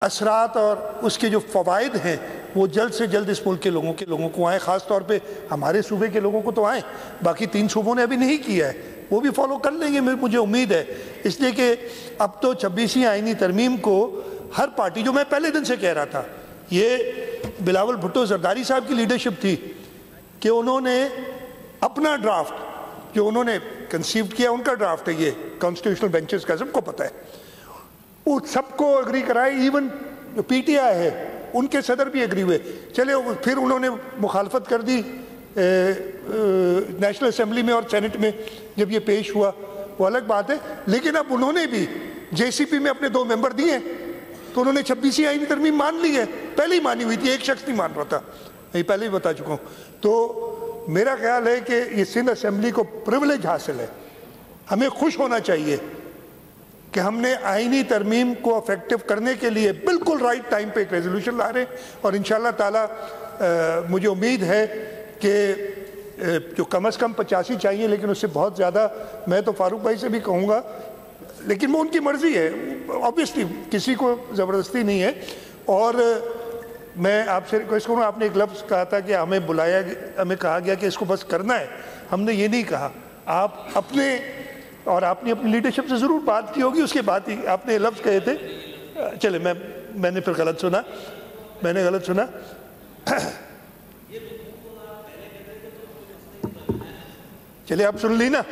असरात और उसके जो फ़वाइद हैं वो जल्द से जल्द इस मुल्क के लोगों को आए, ख़ास तौर पे हमारे सूबे के लोगों को तो आए। बाकी 3 सूबों ने अभी नहीं किया है, वो भी फॉलो कर लेंगे मुझे उम्मीद है। इसलिए कि अब तो 26वीं आईनी तरमीम को हर पार्टी, जो मैं पहले दिन से कह रहा था, ये बिलावल भुट्टो जरदारी साहब की लीडरशिप थी कि उन्होंने अपना ड्राफ्ट जो उन्होंने कंसीव किया, उनका ड्राफ्ट है ये कॉन्स्टिट्यूशनल बेंचेस का, सबको पता है, वो सबको एग्री कराए। इवन जो पीटीआई है उनके सदर भी एग्री हुए। चले फिर उन्होंने मुखालफत कर दी नेशनल असेंबली में और सेनेट में जब ये पेश हुआ, वो अलग बात है। लेकिन अब उन्होंने भी जेसीपी में अपने 2 मेंबर दिए, तो उन्होंने 26वीं आईनी तरमीम मान ली है। पहले ही मानी हुई थी, एक शख्स नहीं मान रहा था, मैं पहले ही बता चुका हूँ। तो मेरा ख्याल है कि ये सिंध असेंबली को प्रिविलेज हासिल है। हमें खुश होना चाहिए कि हमने आईनी तरमीम को इफेक्टिव करने के लिए बिल्कुल राइट टाइम पे एक रेजोल्यूशन ला रहे हैं। और इंशाल्लाह ताला मुझे उम्मीद है कि जो कम से कम 85 चाहिए, लेकिन उससे बहुत ज़्यादा मैं तो फारूक भाई से भी कहूँगा, लेकिन वो उनकी मर्ज़ी है, ऑब्वियसली किसी को ज़बरदस्ती नहीं है। और मैं आपसे रिक्वेस्ट करूँ, आपने एक लफ्ज़ कहा था कि हमें कहा गया कि इसको बस करना है। हमने ये नहीं कहा, आप अपने और आपने अपनी लीडरशिप से ज़रूर बात की होगी, उसके बाद ही आपने लफ्ज़ कहे थे। चले मैंने फिर गलत सुना, मैंने गलत सुना। चलिए आप सुन ली ना,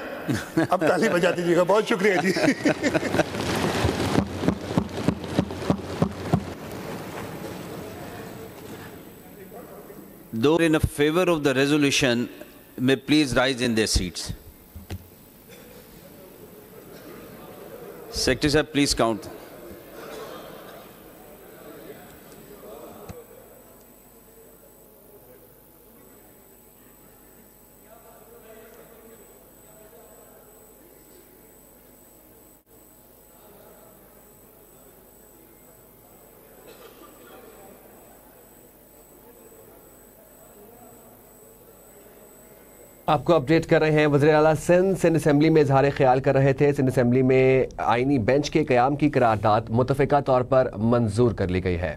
अब ताली बजा दीजिएगा। बहुत शुक्रिया जी। Those in favor of the resolution may please rise in their seats. Secretary sir, please count. आपको अपडेट कर रहे हैं। वज़ीर आला सिंध असेंबली में इजहार ख्याल कर रहे थे। सिंध असेंबली में आईनी बेंच के क़याम की करारदाद मुतफ़िका तौर पर मंजूर कर ली गई है।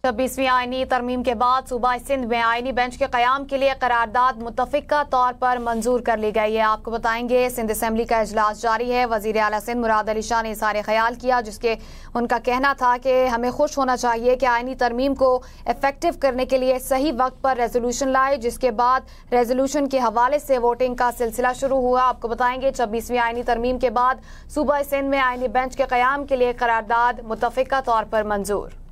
26वीं आईनी तरमीम के बाद सूबा सिंध में आईनी बेंच के क़याम के लिए करारदाद मुतफ़िका तौर पर मंजूर कर ली गई है। आपको बताएंगे, सिंध असेंबली का इजलास जारी है। वज़ीर आला सिंध मुराद अली शाह ने इज़हार ख्याल किया, जिसके उनका कहना था कि हमें खुश होना चाहिए कि आईनी तरमीम को इफेक्टिव करने के लिए सही वक्त पर रेजोल्यूशन लाए, जिसके बाद रेजोल्यूशन के हवाले से वोटिंग का सिलसिला शुरू हुआ। आपको बताएंगे, 26वीं आईनी तरमीम के बाद सूबा सिंध में आईनी बेंच के क़याम के लिए करारदाद मुतफ़िका तौर पर मंजूर।